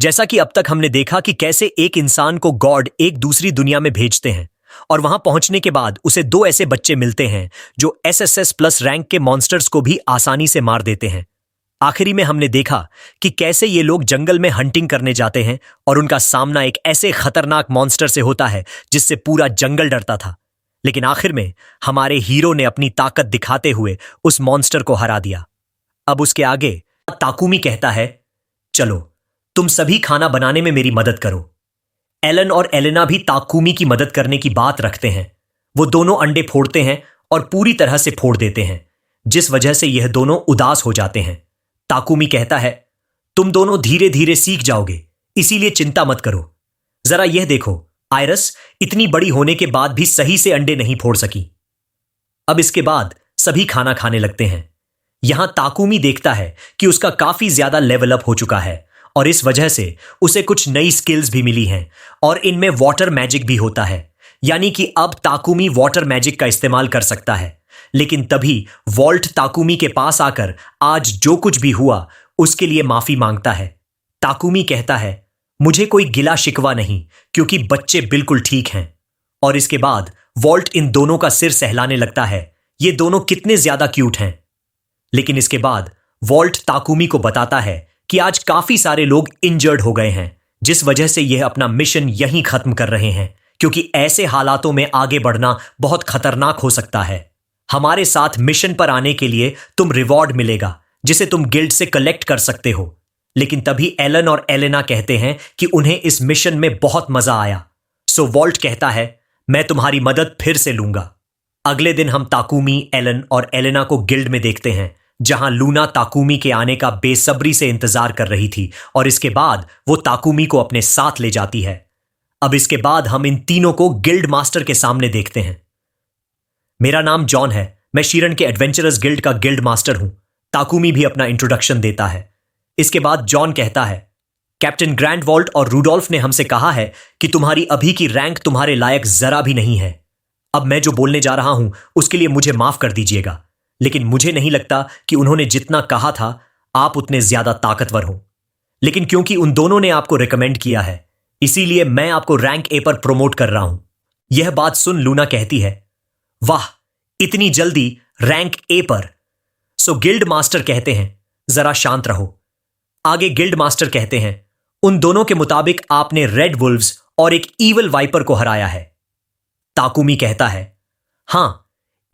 जैसा कि अब तक हमने देखा कि कैसे एक इंसान को गॉड एक दूसरी दुनिया में भेजते हैं और वहां पहुंचने के बाद उसे दो ऐसे बच्चे मिलते हैं जो एसएसएस प्लस रैंक के मॉन्स्टर्स को भी आसानी से मार देते हैं। आखिरी में हमने देखा कि कैसे ये लोग जंगल में हंटिंग करने जाते हैं और उनका सामना एक ऐसे खतरनाक मॉन्स्टर से होता है जिससे पूरा जंगल डरता था। लेकिन आखिर में हमारे हीरो ने अपनी ताकत दिखाते हुए उस मॉन्स्टर को हरा दिया। अब उसके आगे ताकुमी कहता है, चलो तुम सभी खाना बनाने में मेरी मदद करो। एलन और एलेना भी ताकुमी की मदद करने की बात रखते हैं। वो दोनों अंडे फोड़ते हैं और पूरी तरह से फोड़ देते हैं, जिस वजह से यह दोनों उदास हो जाते हैं। ताकुमी कहता है, तुम दोनों धीरे धीरे सीख जाओगे, इसीलिए चिंता मत करो। जरा यह देखो, आयरस इतनी बड़ी होने के बाद भी सही से अंडे नहीं फोड़ सकी। अब इसके बाद सभी खाना खाने लगते हैं। यहां ताकुमी देखता है कि उसका काफी ज्यादा लेवल अप हो चुका है और इस वजह से उसे कुछ नई स्किल्स भी मिली हैं और इनमें वाटर मैजिक भी होता है, यानी कि अब ताकुमी वाटर मैजिक का इस्तेमाल कर सकता है। लेकिन तभी वॉल्ट ताकुमी के पास आकर आज जो कुछ भी हुआ उसके लिए माफी मांगता है। ताकुमी कहता है, मुझे कोई गिला शिकवा नहीं, क्योंकि बच्चे बिल्कुल ठीक हैं। और इसके बाद वॉल्ट इन दोनों का सिर सहलाने लगता है। ये दोनों कितने ज्यादा क्यूट हैं। लेकिन इसके बाद वॉल्ट ताकुमी को बताता है कि आज काफी सारे लोग इंजर्ड हो गए हैं, जिस वजह से यह अपना मिशन यहीं खत्म कर रहे हैं, क्योंकि ऐसे हालातों में आगे बढ़ना बहुत खतरनाक हो सकता है। हमारे साथ मिशन पर आने के लिए तुम रिवॉर्ड मिलेगा, जिसे तुम गिल्ड से कलेक्ट कर सकते हो। लेकिन तभी एलन और एलेना कहते हैं कि उन्हें इस मिशन में बहुत मजा आया। सो वॉल्ट कहता है, मैं तुम्हारी मदद फिर से लूंगा। अगले दिन हम ताकुमी, एलन और एलेना को गिल्ड में देखते हैं, जहां लूना ताकुमी के आने का बेसब्री से इंतजार कर रही थी और इसके बाद वो ताकुमी को अपने साथ ले जाती है। अब इसके बाद हम इन तीनों को गिल्ड मास्टर के सामने देखते हैं। मेरा नाम जॉन है, मैं शीरन के एडवेंचरस गिल्ड का गिल्ड मास्टर हूं। ताकुमी भी अपना इंट्रोडक्शन देता है। इसके बाद जॉन कहता है, कैप्टन ग्रैंड वॉल्ट और रूडोल्फ ने हमसे कहा है कि तुम्हारी अभी की रैंक तुम्हारे लायक जरा भी नहीं है। अब मैं जो बोलने जा रहा हूं उसके लिए मुझे माफ कर दीजिएगा, लेकिन मुझे नहीं लगता कि उन्होंने जितना कहा था आप उतने ज्यादा ताकतवर हो। लेकिन क्योंकि उन दोनों ने आपको रिकमेंड किया है, इसीलिए मैं आपको रैंक ए पर प्रोमोट कर रहा हूं। यह बात सुन लूना कहती है, वाह, इतनी जल्दी रैंक ए पर। सो गिल्ड मास्टर कहते हैं, जरा शांत रहो। आगे गिल्ड मास्टर कहते हैं, उन दोनों के मुताबिक आपने रेड वुल्व्स और एक ईवल वाइपर को हराया है। ताकुमी कहता है, हां,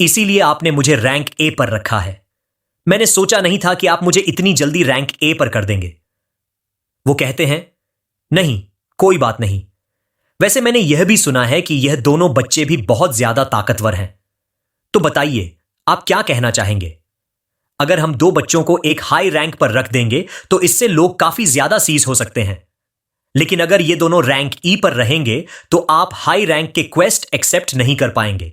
इसीलिए आपने मुझे रैंक ए पर रखा है। मैंने सोचा नहीं था कि आप मुझे इतनी जल्दी रैंक ए पर कर देंगे। वो कहते हैं, नहीं, कोई बात नहीं। वैसे मैंने यह भी सुना है कि यह दोनों बच्चे भी बहुत ज्यादा ताकतवर हैं। तो बताइए, आप क्या कहना चाहेंगे? अगर हम दो बच्चों को एक हाई रैंक पर रख देंगे तो इससे लोग काफी ज्यादा सीज हो सकते हैं। लेकिन अगर ये दोनों रैंक ई पर रहेंगे तो आप हाई रैंक के क्वेस्ट एक्सेप्ट नहीं कर पाएंगे,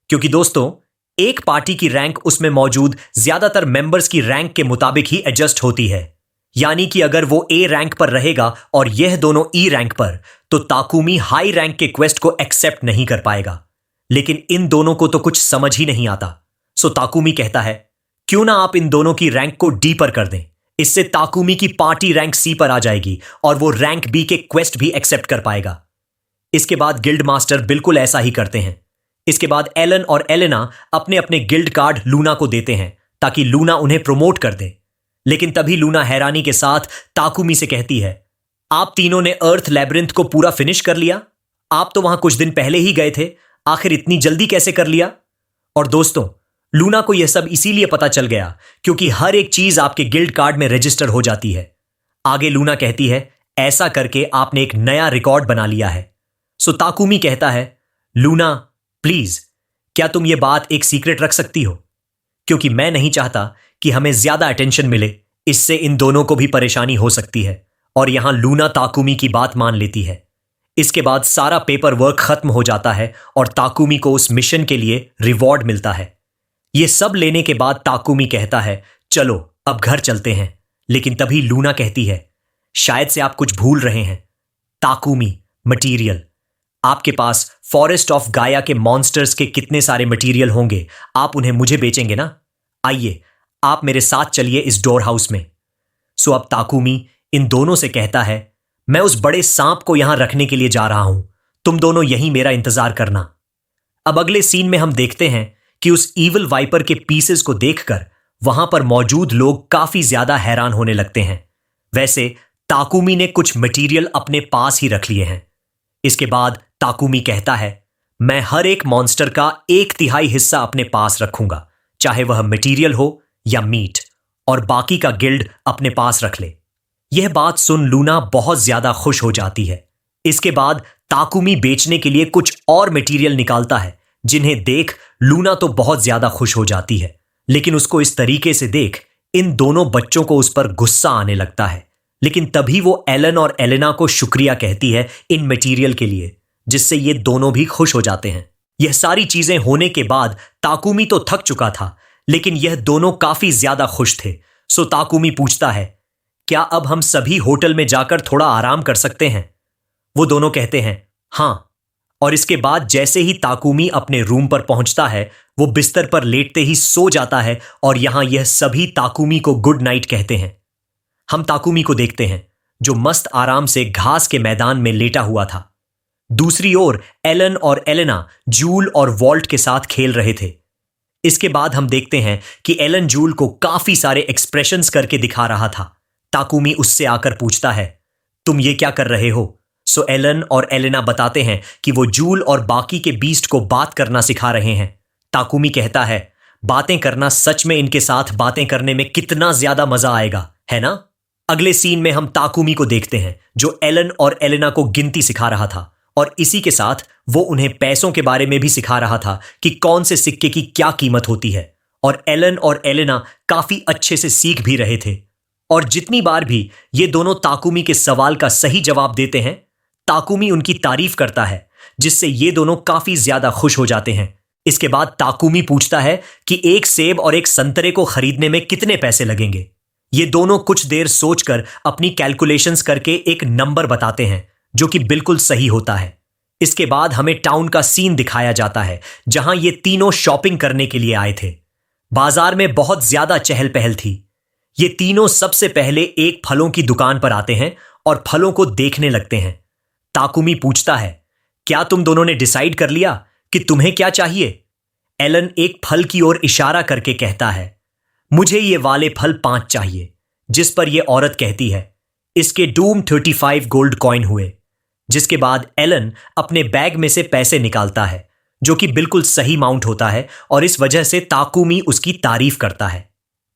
क्योंकि दोस्तों, एक पार्टी की रैंक उसमें मौजूद ज्यादातर मेंबर्स की रैंक के मुताबिक ही एडजस्ट होती है। यानी कि अगर वो ए रैंक पर रहेगा और यह दोनों ई रैंक पर, तो ताकुमी हाई रैंक के क्वेस्ट को एक्सेप्ट नहीं कर पाएगा। लेकिन इन दोनों को तो कुछ समझ ही नहीं आता। सो ताकुमी कहता है, क्यों ना आप इन दोनों की रैंक को डी पर कर दें। इससे ताकुमी की पार्टी रैंक सी पर आ जाएगी और वो रैंक बी के क्वेस्ट भी एक्सेप्ट कर पाएगा। इसके बाद गिल्ड मास्टर बिल्कुल ऐसा ही करते हैं। इसके बाद एलन और एलेना अपने अपने गिल्ड कार्ड लूना को देते हैं ताकि लूना उन्हें प्रमोट कर दे। लेकिन तभी लूना हैरानी के साथ ताकुमी से कहती है, आप तीनों ने अर्थ लैबिरिंथ को पूरा फिनिश कर लिया? आप तो वहां कुछ दिन पहले ही गए थे, आखिर इतनी जल्दी कैसे कर लिया? और दोस्तों, लूना को यह सब इसीलिए पता चल गया क्योंकि हर एक चीज आपके गिल्ड कार्ड में रजिस्टर हो जाती है। आगे लूना कहती है, ऐसा करके आपने एक नया रिकॉर्ड बना लिया है। सो ताकुमी कहता है, लूना प्लीज, क्या तुम ये बात एक सीक्रेट रख सकती हो? क्योंकि मैं नहीं चाहता कि हमें ज्यादा अटेंशन मिले, इससे इन दोनों को भी परेशानी हो सकती है। और यहां लूना ताकुमी की बात मान लेती है। इसके बाद सारा पेपर वर्क खत्म हो जाता है और ताकुमी को उस मिशन के लिए रिवॉर्ड मिलता है। यह सब लेने के बाद ताकुमी कहता है, चलो अब घर चलते हैं। लेकिन तभी लूना कहती है, शायद से आप कुछ भूल रहे हैं। Takumi, material. आपके पास फॉरेस्ट ऑफ गाया के मॉन्स्टर्स के कितने सारे मटीरियल होंगे, आप उन्हें मुझे बेचेंगे ना? आइए, आप मेरे साथ चलिए इस डोर हाउस में। सो अब ताकुमी इन दोनों से कहता है, मैं उस बड़े सांप को यहां रखने के लिए जा रहा हूं, तुम दोनों यहीं मेरा इंतजार करना। अब अगले सीन में हम देखते हैं कि उस ईविल वाइपर के पीसेस को देखकर वहां पर मौजूद लोग काफी ज्यादा हैरान होने लगते हैं। वैसे ताकुमी ने कुछ मटेरियल अपने पास ही रख लिए हैं। इसके बाद ताकुमी कहता है, मैं हर एक मॉन्स्टर का 1/3 हिस्सा अपने पास रखूंगा, चाहे वह मटेरियल हो या मीट, और बाकी का गिल्ड अपने पास रख ले। यह बात सुन लूना बहुत ज्यादा खुश हो जाती है। इसके बाद ताकुमी बेचने के लिए कुछ और मटेरियल निकालता है, जिन्हें देख लूना तो बहुत ज्यादा खुश हो जाती है, लेकिन उसको इस तरीके से देख इन दोनों बच्चों को उस पर गुस्सा आने लगता है। लेकिन तभी वो एलन और एलेना को शुक्रिया कहती है इन मटेरियल के लिए, जिससे ये दोनों भी खुश हो जाते हैं। यह सारी चीजें होने के बाद ताकुमी तो थक चुका था, लेकिन यह दोनों काफी ज्यादा खुश थे। सो ताकुमी पूछता है, क्या अब हम सभी होटल में जाकर थोड़ा आराम कर सकते हैं? वो दोनों कहते हैं, हां। और इसके बाद जैसे ही ताकुमी अपने रूम पर पहुंचता है, वो बिस्तर पर लेटते ही सो जाता है और यहां यह सभी ताकुमी को गुड नाइट कहते हैं। हम ताकुमी को देखते हैं, जो मस्त आराम से घास के मैदान में लेटा हुआ था। दूसरी ओर एलन और एलेना जूल और वॉल्ट के साथ खेल रहे थे। इसके बाद हम देखते हैं कि एलन जूल को काफी सारे एक्सप्रेशंस करके दिखा रहा था। ताकुमी उससे आकर पूछता है, तुम ये क्या कर रहे हो? सो एलन और एलेना बताते हैं कि वो जूल और बाकी के बीस्ट को बात करना सिखा रहे हैं। ताकुमी कहता है, बातें करना सच में इनके साथ बातें करने में कितना ज्यादा मजा आएगा, है ना? अगले सीन में हम ताकुमी को देखते हैं, जो एलन और एलेना को गिनती सिखा रहा था, और इसी के साथ वो उन्हें पैसों के बारे में भी सिखा रहा था कि कौन से सिक्के की क्या कीमत होती है। और एलन और एलेना काफी अच्छे से सीख भी रहे थे। और जितनी बार भी ये दोनों ताकुमी के सवाल का सही जवाब देते हैं, ताकुमी उनकी तारीफ करता है, जिससे ये दोनों काफी ज्यादा खुश हो जाते हैं। इसके बाद ताकुमी पूछता है कि एक सेब और एक संतरे को खरीदने में कितने पैसे लगेंगे। ये दोनों कुछ देर सोचकर अपनी कैलकुलेशंस करके एक नंबर बताते हैं, जो कि बिल्कुल सही होता है। इसके बाद हमें टाउन का सीन दिखाया जाता है, जहां ये तीनों शॉपिंग करने के लिए आए थे। बाजार में बहुत ज्यादा चहल पहल थी। ये तीनों सबसे पहले एक फलों की दुकान पर आते हैं और फलों को देखने लगते हैं। ताकुमी पूछता है, क्या तुम दोनों ने डिसाइड कर लिया कि तुम्हें क्या चाहिए? एलन एक फल की ओर इशारा करके कहता है, मुझे ये वाले फल 5 चाहिए। जिस पर यह औरत कहती है, इसके डूम 35 गोल्ड कॉइन हुए। जिसके बाद एलन अपने बैग में से पैसे निकालता है, जो कि बिल्कुल सही माउंट होता है, और इस वजह से ताकुमी उसकी तारीफ करता है।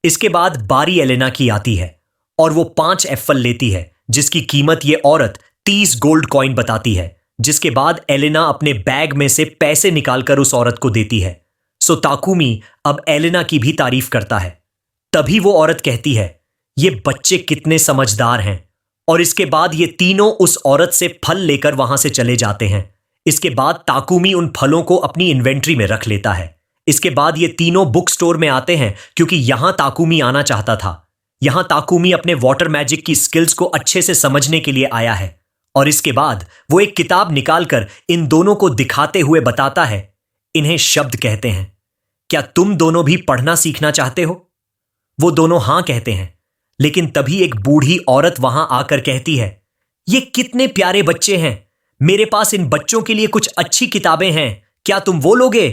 इसके बाद बारी एलेना की आती है और वो 5 एप्पल लेती है, जिसकी कीमत ये औरत 30 गोल्ड कॉइन बताती है। जिसके बाद एलेना अपने बैग में से पैसे निकालकर उस औरत को देती है। सो ताकुमी अब एलेना की भी तारीफ करता है। तभी वो औरत कहती है, ये बच्चे कितने समझदार हैं। और इसके बाद ये तीनों उस औरत से फल लेकर वहां से चले जाते हैं। इसके बाद ताकुमी उन फलों को अपनी इन्वेंट्री में रख लेता है। इसके बाद ये तीनों बुक स्टोर में आते हैं, क्योंकि यहां ताकुमी आना चाहता था। यहां ताकुमी अपने वाटर मैजिक की स्किल्स को अच्छे से समझने के लिए आया है। और इसके बाद वो एक किताब निकालकर इन दोनों को दिखाते हुए बताता है, इन्हें शब्द कहते हैं। क्या तुम दोनों भी पढ़ना सीखना चाहते हो? वो दोनों हां कहते हैं। लेकिन तभी एक बूढ़ी औरत वहां आकर कहती है, ये कितने प्यारे बच्चे हैं, मेरे पास इन बच्चों के लिए कुछ अच्छी किताबें हैं, क्या तुम वो लोगे?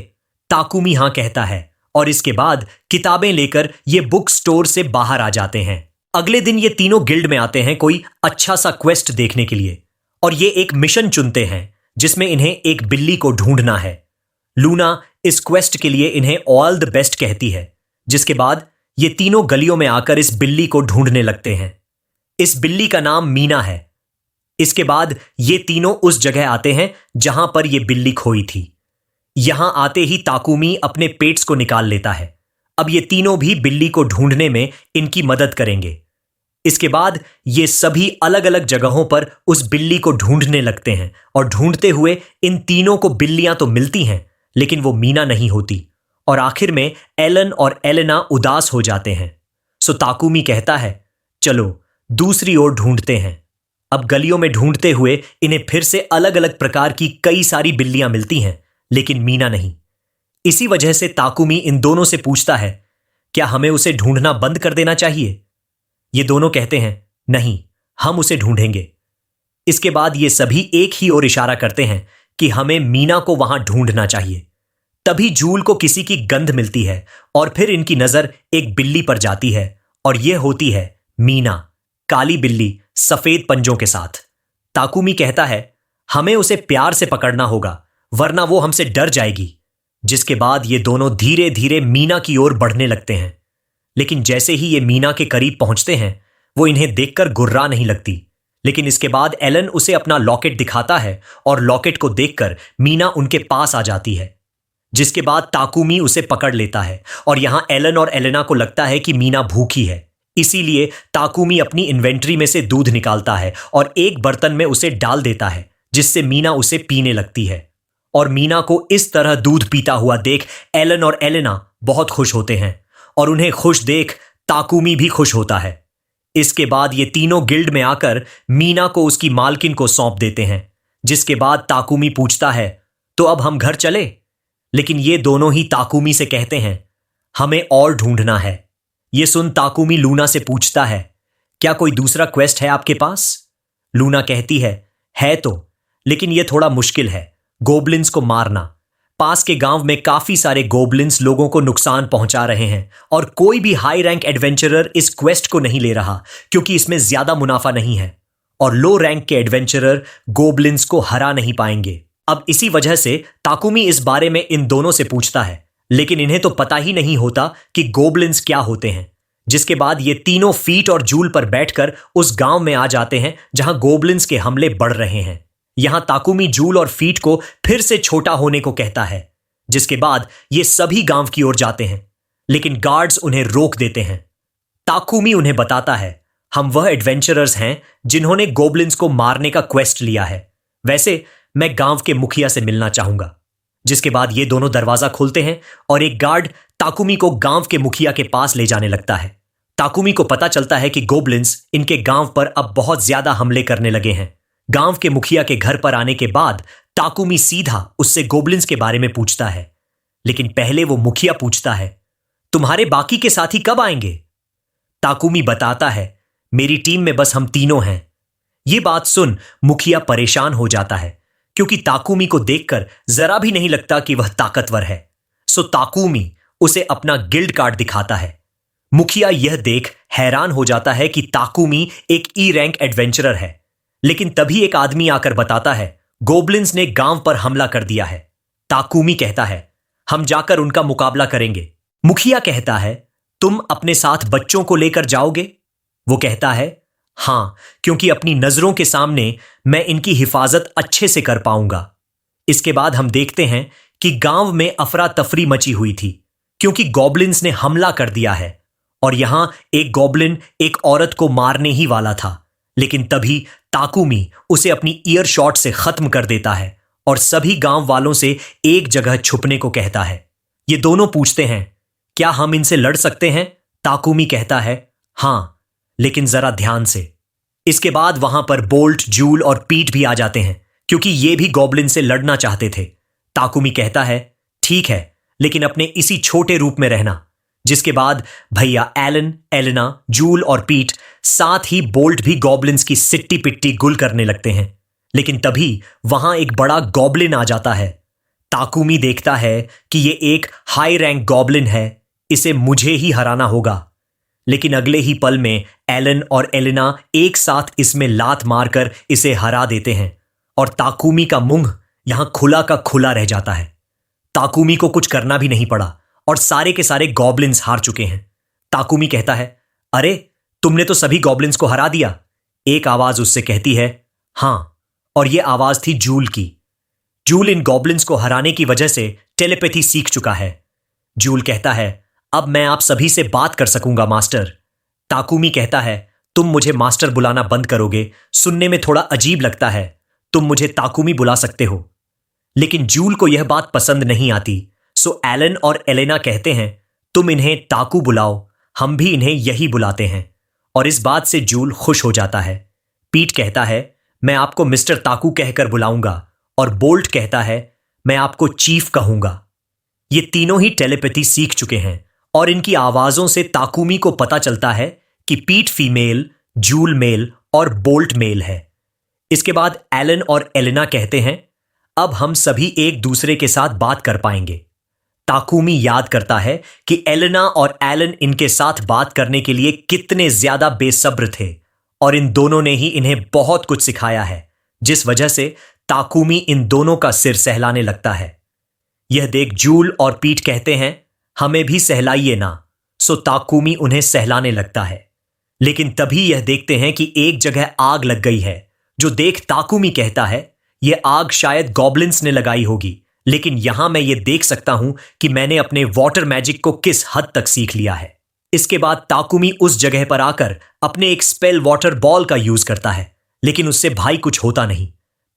ताकुमी हां कहता है, और इसके बाद किताबें लेकर ये बुक स्टोर से बाहर आ जाते हैं। अगले दिन ये तीनों गिल्ड में आते हैं कोई अच्छा सा क्वेस्ट देखने के लिए, और ये एक मिशन चुनते हैं जिसमें इन्हें एक बिल्ली को ढूंढना है। लूना इस क्वेस्ट के लिए इन्हें ऑल द बेस्ट कहती है। जिसके बाद ये तीनों गलियों में आकर इस बिल्ली को ढूंढने लगते हैं। इस बिल्ली का नाम मीना है। इसके बाद ये तीनों उस जगह आते हैं जहां पर ये बिल्ली खोई थी। यहां आते ही ताकुमी अपने पेट्स को निकाल लेता है। अब ये तीनों भी बिल्ली को ढूंढने में इनकी मदद करेंगे। इसके बाद ये सभी अलग अलग जगहों पर उस बिल्ली को ढूंढने लगते हैं, और ढूंढते हुए इन तीनों को बिल्लियां तो मिलती हैं, लेकिन वो मीना नहीं होती। और आखिर में एलन और एलेना उदास हो जाते हैं। सो ताकुमी कहता है, चलो दूसरी ओर ढूंढते हैं। अब गलियों में ढूंढते हुए इन्हें फिर से अलग अलग प्रकार की कई सारी बिल्लियां मिलती हैं, लेकिन मीना नहीं। इसी वजह से ताकुमी इन दोनों से पूछता है, क्या हमें उसे ढूंढना बंद कर देना चाहिए? ये दोनों कहते हैं, नहीं, हम उसे ढूंढेंगे। इसके बाद ये सभी एक ही ओर इशारा करते हैं कि हमें मीना को वहां ढूंढना चाहिए। तभी जूल को किसी की गंध मिलती है और फिर इनकी नजर एक बिल्ली पर जाती है और यह होती है मीना, काली बिल्ली सफेद पंजों के साथ। ताकुमी कहता है हमें उसे प्यार से पकड़ना होगा वरना वो हमसे डर जाएगी। जिसके बाद ये दोनों धीरे धीरे मीना की ओर बढ़ने लगते हैं। लेकिन जैसे ही ये मीना के करीब पहुंचते हैं वो इन्हें देखकर गुर्रा नहीं लगती। लेकिन इसके बाद एलन उसे अपना लॉकेट दिखाता है और लॉकेट को देखकर मीना उनके पास आ जाती है। जिसके बाद ताकुमी उसे पकड़ लेता है और यहां एलन और एलेना को लगता है कि मीना भूखी है। इसीलिए ताकुमी अपनी इन्वेंट्री में से दूध निकालता है और एक बर्तन में उसे डाल देता है जिससे मीना उसे पीने लगती है। और मीना को इस तरह दूध पीता हुआ देख एलन और एलेना बहुत खुश होते हैं और उन्हें खुश देख ताकुमी भी खुश होता है। इसके बाद ये तीनों गिल्ड में आकर मीना को उसकी मालकिन को सौंप देते हैं। जिसके बाद ताकुमी पूछता है तो अब हम घर चले? लेकिन ये दोनों ही ताकुमी से कहते हैं हमें और ढूंढना है। ये सुन ताकुमी लूना से पूछता है क्या कोई दूसरा क्वेस्ट है आपके पास? लूना कहती है तो, लेकिन यह थोड़ा मुश्किल है, गोबलिन्स को मारना। पास के गांव में काफी सारे गोबलिन्स लोगों को नुकसान पहुंचा रहे हैं और कोई भी हाई रैंक एडवेंचरर इस क्वेस्ट को नहीं ले रहा क्योंकि इसमें ज्यादा मुनाफा नहीं है और लो रैंक के एडवेंचरर गोबलिन्स को हरा नहीं पाएंगे। अब इसी वजह से ताकुमी इस बारे में इन दोनों से पूछता है, लेकिन इन्हें तो पता ही नहीं होता कि गोबलिन्स क्या होते हैं। जिसके बाद ये तीनों फीट और जूल पर बैठकर उस गांव में आ जाते हैं जहां गोबलिन्स के हमले बढ़ रहे हैं। यहां ताकुमी जूल और फीट को फिर से छोटा होने को कहता है। जिसके बाद ये सभी गांव की ओर जाते हैं, लेकिन गार्ड्स उन्हें रोक देते हैं। ताकुमी उन्हें बताता है हम वह एडवेंचरर्स हैं जिन्होंने गोबलिन्स को मारने का क्वेस्ट लिया है। वैसे मैं गांव के मुखिया से मिलना चाहूंगा। जिसके बाद ये दोनों दरवाजा खोलते हैं और एक गार्ड ताकुमी को गांव के मुखिया के पास ले जाने लगता है। ताकुमी को पता चलता है कि गोबलिन्स इनके गांव पर अब बहुत ज्यादा हमले करने लगे हैं। गांव के मुखिया के घर पर आने के बाद ताकुमी सीधा उससे गोबलिन्स के बारे में पूछता है, लेकिन पहले वो मुखिया पूछता है तुम्हारे बाकी के साथी कब आएंगे? ताकुमी बताता है मेरी टीम में बस हम तीनों हैं। ये बात सुन मुखिया परेशान हो जाता है क्योंकि ताकुमी को देखकर जरा भी नहीं लगता कि वह ताकतवर है। सो ताकुमी उसे अपना गिल्ड कार्ड दिखाता है। मुखिया यह देख हैरान हो जाता है कि ताकुमी एक ई रैंक एडवेंचरर है। लेकिन तभी एक आदमी आकर बताता है गोबलिन्स ने गांव पर हमला कर दिया है। ताकुमी कहता है हम जाकर उनका मुकाबला करेंगे। मुखिया कहता है तुम अपने साथ बच्चों को लेकर जाओगे? वो कहता है हां, क्योंकि अपनी नजरों के सामने मैं इनकी हिफाजत अच्छे से कर पाऊंगा। इसके बाद हम देखते हैं कि गांव में अफरा तफरी मची हुई थी क्योंकि गॉबलिन्स ने हमला कर दिया है और यहां एक गॉबलिन एक औरत को मारने ही वाला था। लेकिन तभी ताकुमी उसे अपनी ईयर शॉट से खत्म कर देता है और सभी गांव वालों से एक जगह छुपने को कहता है। ये दोनों पूछते हैं क्या हम इनसे लड़ सकते हैं? ताकुमी कहता है हां, लेकिन जरा ध्यान से। इसके बाद वहां पर बोल्ट, जूल और पीट भी आ जाते हैं क्योंकि ये भी गॉबलिन से लड़ना चाहते थे। ताकुमी कहता है ठीक है, लेकिन अपने इसी छोटे रूप में रहना। जिसके बाद भैया एलन, एलेना, जूल और पीट साथ ही बोल्ट भी गॉबलिन्स की सिट्टी पिट्टी गुल करने लगते हैं। लेकिन तभी वहां एक बड़ा गॉबलिन आ जाता है। ताकुमी देखता है कि ये एक हाई रैंक गॉबलिन है, इसे मुझे ही हराना होगा। लेकिन अगले ही पल में एलन और एलेना एक साथ इसमें लात मारकर इसे हरा देते हैं और ताकुमी का मुंह यहां खुला का खुला रह जाता है। ताकुमी को कुछ करना भी नहीं पड़ा और सारे के सारे गॉबलिन्स हार चुके हैं। ताकुमी कहता है अरे तुमने तो सभी गॉबलिन्स को हरा दिया। एक आवाज उससे कहती है हां, और यह आवाज थी जूल की। जूल इन गॉबलिन्स को हराने की वजह से टेलीपैथी सीख चुका है। जूल कहता है अब मैं आप सभी से बात कर सकूंगा मास्टर। ताकुमी कहता है तुम मुझे मास्टर बुलाना बंद करोगे, सुनने में थोड़ा अजीब लगता है, तुम मुझे ताकुमी बुला सकते हो। लेकिन जूल को यह बात पसंद नहीं आती। सो एलन और एलेना कहते हैं तुम इन्हें ताकू बुलाओ, हम भी इन्हें यही बुलाते हैं। और इस बात से जूल खुश हो जाता है। पीट कहता है मैं आपको मिस्टर ताकू कहकर बुलाऊंगा और बोल्ट कहता है मैं आपको चीफ कहूंगा। ये तीनों ही टेलीपैथी सीख चुके हैं और इनकी आवाजों से ताकुमी को पता चलता है कि पीट फीमेल, जूल मेल और बोल्ट मेल है। इसके बाद एलन और एलिना कहते हैं, अब हम सभी एक दूसरे के साथ बात कर पाएंगे। ताकुमी याद करता है कि एलिना और एलन इनके साथ बात करने के लिए कितने ज्यादा बेसब्र थे और इन दोनों ने ही इन्हें बहुत कुछ सिखाया है, जिस वजह से ताकुमी इन दोनों का सिर सहलाने लगता है। यह देख जूल और पीट कहते हैं, हमें भी सहलाइए ना। सो ताकुमी उन्हें सहलाने लगता है, लेकिन तभी यह देखते हैं कि एक जगह आग लग गई है, जो देख ताकुमी कहता है, यह आग शायद गॉब्लिन्स ने लगाई होगी, लेकिन यहां मैं यह देख सकता हूं कि मैंने अपने वाटर मैजिक को किस हद तक सीख लिया है। इसके बाद ताकुमी उस जगह पर आकर अपने एक स्पेल वाटर बॉल का यूज करता है, लेकिन उससे भाई कुछ होता नहीं।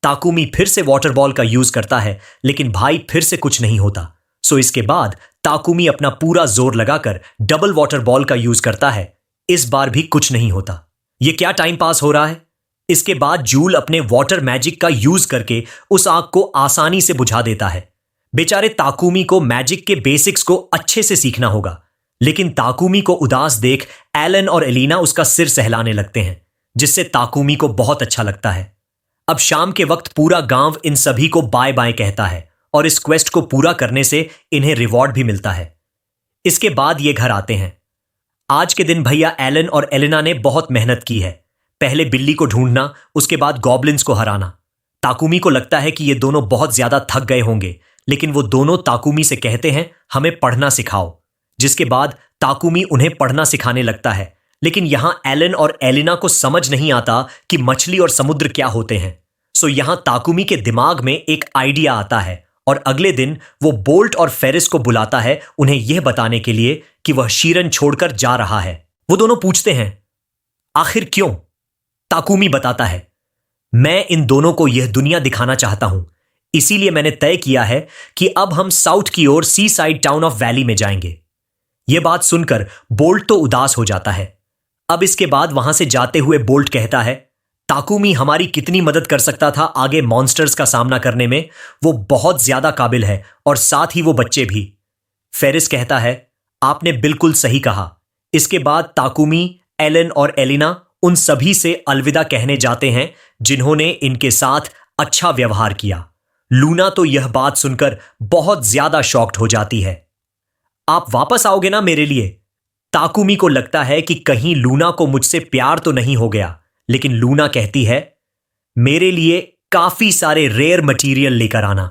ताकुमी फिर से वाटर बॉल का यूज करता है, लेकिन भाई फिर से कुछ नहीं होता। सो इसके बाद ताकुमी अपना पूरा जोर लगाकर डबल वाटर बॉल का यूज करता है, इस बार भी कुछ नहीं होता। यह क्या टाइम पास हो रहा है? इसके बाद जूल अपने वाटर मैजिक का यूज करके उस आग को आसानी से बुझा देता है। बेचारे ताकुमी को मैजिक के बेसिक्स को अच्छे से सीखना होगा, लेकिन ताकुमी को उदास देख एलन और एलिना उसका सिर सहलाने लगते हैं, जिससे ताकुमी को बहुत अच्छा लगता है। अब शाम के वक्त पूरा गांव इन सभी को बाय बाय कहता है और इस क्वेस्ट को पूरा करने से इन्हें रिवॉर्ड भी मिलता है। इसके बाद ये घर आते हैं। आज के दिन भैया एलन और एलिना ने बहुत मेहनत की है। पहले बिल्ली को ढूंढना, उसके बाद गॉब्लिन्स को हराना। ताकुमी को लगता है कि ये दोनों बहुत ज्यादा थक गए होंगे, लेकिन वो दोनों ताकुमी से कहते हैं, हमें पढ़ना सिखाओ। जिसके बाद ताकुमी उन्हें पढ़ना सिखाने लगता है, लेकिन यहां एलन और एलिना को समझ नहीं आता कि मछली और समुद्र क्या होते हैं। सो यहां ताकुमी के दिमाग में एक आइडिया आता है और अगले दिन वो बोल्ट और फेरिस को बुलाता है उन्हें यह बताने के लिए कि वह शीरन छोड़कर जा रहा है। वो दोनों पूछते हैं, आखिर क्यों? ताकुमी बताता है, मैं इन दोनों को यह दुनिया दिखाना चाहता हूं, इसीलिए मैंने तय किया है कि अब हम साउथ की ओर सी साइड टाउन ऑफ वैली में जाएंगे। यह बात सुनकर बोल्ट तो उदास हो जाता है। अब इसके बाद वहां से जाते हुए बोल्ट कहता है, ताकुमी हमारी कितनी मदद कर सकता था आगे मॉन्स्टर्स का सामना करने में, वो बहुत ज्यादा काबिल है और साथ ही वो बच्चे भी। फेरिस कहता है, आपने बिल्कुल सही कहा। इसके बाद ताकुमी, एलन और एलिना उन सभी से अलविदा कहने जाते हैं जिन्होंने इनके साथ अच्छा व्यवहार किया। लूना तो यह बात सुनकर बहुत ज्यादा शॉक्ड हो जाती है। आप वापस आओगे ना मेरे लिए? ताकुमी को लगता है कि कहीं लूना को मुझसे प्यार तो नहीं हो गया, लेकिन लूना कहती है, मेरे लिए काफी सारे रेयर मटेरियल लेकर आना।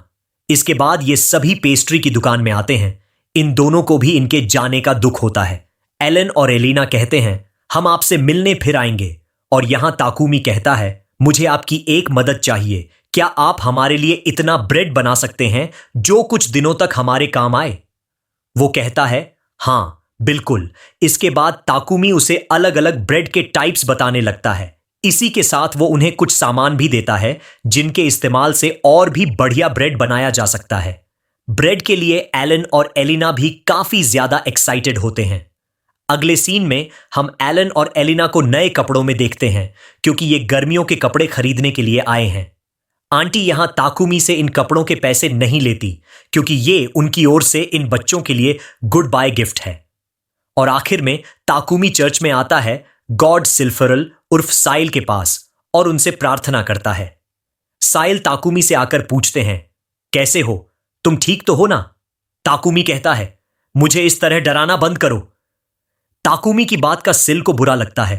इसके बाद ये सभी पेस्ट्री की दुकान में आते हैं। इन दोनों को भी इनके जाने का दुख होता है। एलन और एलिना कहते हैं, हम आपसे मिलने फिर आएंगे। और यहां ताकुमी कहता है, मुझे आपकी एक मदद चाहिए। क्या आप हमारे लिए इतना ब्रेड बना सकते हैं जो कुछ दिनों तक हमारे काम आए? वो कहता है, हां बिल्कुल। इसके बाद ताकुमी उसे अलग अलग ब्रेड के टाइप्स बताने लगता है। इसी के साथ वो उन्हें कुछ सामान भी देता है जिनके इस्तेमाल से और भी बढ़िया ब्रेड बनाया जा सकता है। ब्रेड के लिए एलन और एलिना भी काफी ज्यादा एक्साइटेड होते हैं। अगले सीन में हम एलन और एलिना को नए कपड़ों में देखते हैं, क्योंकि ये गर्मियों के कपड़े खरीदने के लिए आए हैं। आंटी यहां ताकुमी से इन कपड़ों के पैसे नहीं लेती, क्योंकि ये उनकी ओर से इन बच्चों के लिए गुड बाय गिफ्ट है। और आखिर में ताकुमी चर्च में आता है गॉड सिल्फरल उर्फ साइल के पास और उनसे प्रार्थना करता है। साइल ताकुमी से आकर पूछते हैं, कैसे हो? तुम ठीक तो हो ना? ताकुमी कहता है, मुझे इस तरह डराना बंद करो। ताकुमी की बात का सिल को बुरा लगता है।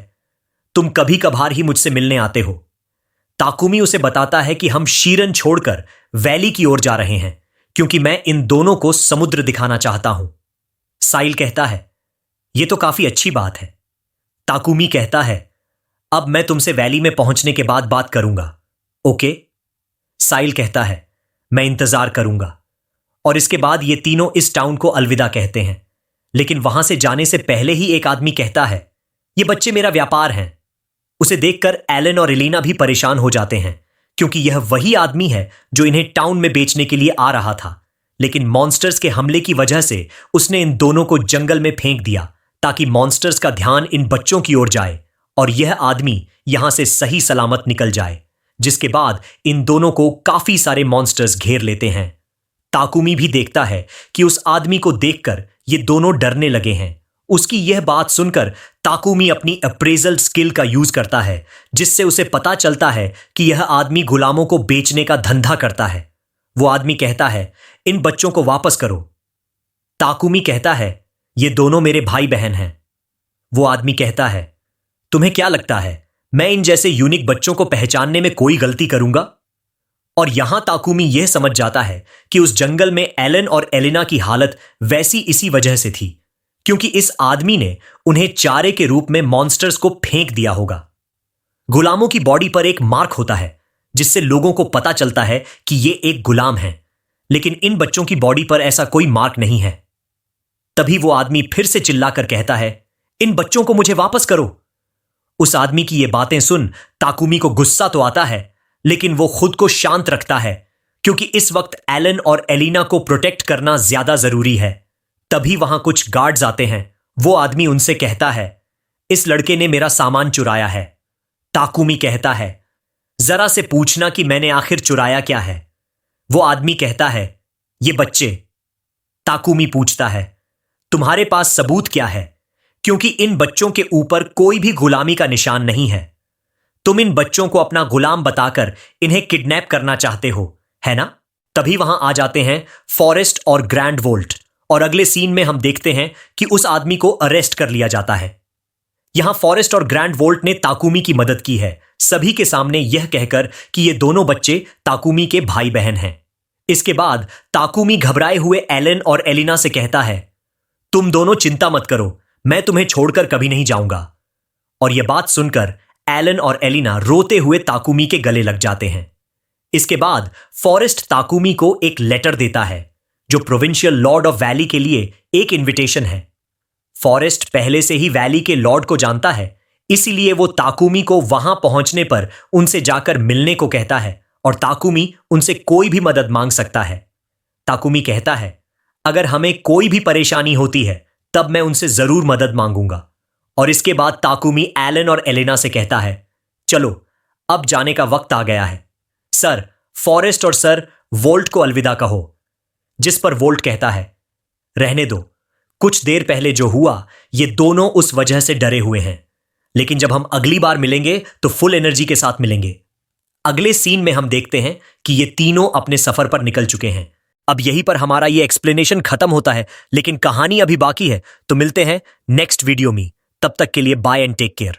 तुम कभी कभार ही मुझसे मिलने आते हो। ताकुमी उसे बताता है कि हम शीरन छोड़कर वैली की ओर जा रहे हैं, क्योंकि मैं इन दोनों को समुद्र दिखाना चाहता हूं। साइल कहता है, यह तो काफी अच्छी बात है। ताकुमी कहता है, अब मैं तुमसे वैली में पहुंचने के बाद बात करूंगा, ओके? साइल कहता है, मैं इंतजार करूंगा। और इसके बाद ये तीनों इस टाउन को अलविदा कहते हैं। लेकिन वहां से जाने से पहले ही एक आदमी कहता है, ये बच्चे मेरा व्यापार हैं। उसे देखकर एलन और एलिना भी परेशान हो जाते हैं, क्योंकि यह वही आदमी है जो इन्हें टाउन में बेचने के लिए आ रहा था। लेकिन मॉन्स्टर्स के हमले की वजह से उसने इन दोनों को जंगल में फेंक दिया, ताकि मॉन्स्टर्स का ध्यान इन बच्चों की ओर जाए और यह आदमी यहां से सही सलामत निकल जाए। जिसके बाद इन दोनों को काफी सारे मॉन्स्टर्स घेर लेते हैं। ताकुमी भी देखता है कि उस आदमी को देखकर ये दोनों डरने लगे हैं उसकी यह बात सुनकर ताकुमी अपनी अप्रेजल स्किल का यूज करता है, जिससे उसे पता चलता है कि यह आदमी गुलामों को बेचने का धंधा करता है। वो आदमी कहता है, इन बच्चों को वापस करो। ताकुमी कहता है, ये दोनों मेरे भाई बहन हैं। वो आदमी कहता है, तुम्हें क्या लगता है मैं इन जैसे यूनिक बच्चों को पहचानने में कोई गलती करूंगा? और यहां ताकुमी यह समझ जाता है कि उस जंगल में एलन और एलिना की हालत वैसी इसी वजह से थी, क्योंकि इस आदमी ने उन्हें चारे के रूप में मॉन्स्टर्स को फेंक दिया होगा। गुलामों की बॉडी पर एक मार्क होता है, जिससे लोगों को पता चलता है कि ये एक गुलाम है, लेकिन इन बच्चों की बॉडी पर ऐसा कोई मार्क नहीं है। तभी वो आदमी फिर से चिल्लाकर कहता है, इन बच्चों को मुझे वापस करो। उस आदमी की ये बातें सुन ताकुमी को गुस्सा तो आता है, लेकिन वो खुद को शांत रखता है, क्योंकि इस वक्त एलन और एलिना को प्रोटेक्ट करना ज्यादा जरूरी है। तभी वहां कुछ गार्ड्स आते हैं। वो आदमी उनसे कहता है, इस लड़के ने मेरा सामान चुराया है। ताकुमी कहता है, जरा से पूछना कि मैंने आखिर चुराया क्या है। वो आदमी कहता है, ये बच्चे। ताकुमी पूछता है, तुम्हारे पास सबूत क्या है? क्योंकि इन बच्चों के ऊपर कोई भी गुलामी का निशान नहीं है। तुम इन बच्चों को अपना गुलाम बताकर इन्हें किडनैप करना चाहते हो, है ना? तभी वहां आ जाते हैं फॉरेस्ट और ग्रैंड वोल्ट, और अगले सीन में हम देखते हैं कि उस आदमी को अरेस्ट कर लिया जाता है। यहां फॉरेस्ट और ग्रैंड वोल्ट ने ताकुमी की मदद की है, सभी के सामने यह कहकर कि ये दोनों बच्चे ताकुमी के भाई बहन हैं। इसके बाद ताकुमी घबराए हुए एलन और एलिना से कहता है, तुम दोनों चिंता मत करो, मैं तुम्हें छोड़कर कभी नहीं जाऊंगा। और यह बात सुनकर एलन और एलिना रोते हुए ताकुमी के गले लग जाते हैं। इसके बाद फॉरेस्ट ताकुमी को एक लेटर देता है, जो प्रोविंशियल लॉर्ड ऑफ वैली के लिए एक इनविटेशन है। फॉरेस्ट पहले से ही वैली के लॉर्ड को जानता है, इसीलिए वो ताकुमी को वहां पहुंचने पर उनसे जाकर मिलने को कहता है, और ताकुमी उनसे कोई भी मदद मांग सकता है। ताकुमी कहता है, अगर हमें कोई भी परेशानी होती है तब मैं उनसे जरूर मदद मांगूंगा। और इसके बाद ताकुमी एलन और एलेना से कहता है, चलो अब जाने का वक्त आ गया है। सर फॉरेस्ट और सर वोल्ट को अलविदा कहो। जिस पर वोल्ट कहता है, रहने दो, कुछ देर पहले जो हुआ ये दोनों उस वजह से डरे हुए हैं, लेकिन जब हम अगली बार मिलेंगे तो फुल एनर्जी के साथ मिलेंगे। अगले सीन में हम देखते हैं कि ये तीनों अपने सफर पर निकल चुके हैं। अब यहीं पर हमारा ये एक्सप्लेनेशन खत्म होता है, लेकिन कहानी अभी बाकी है, तो मिलते हैं नेक्स्ट वीडियो में। तब तक के लिए बाय एंड टेक केयर।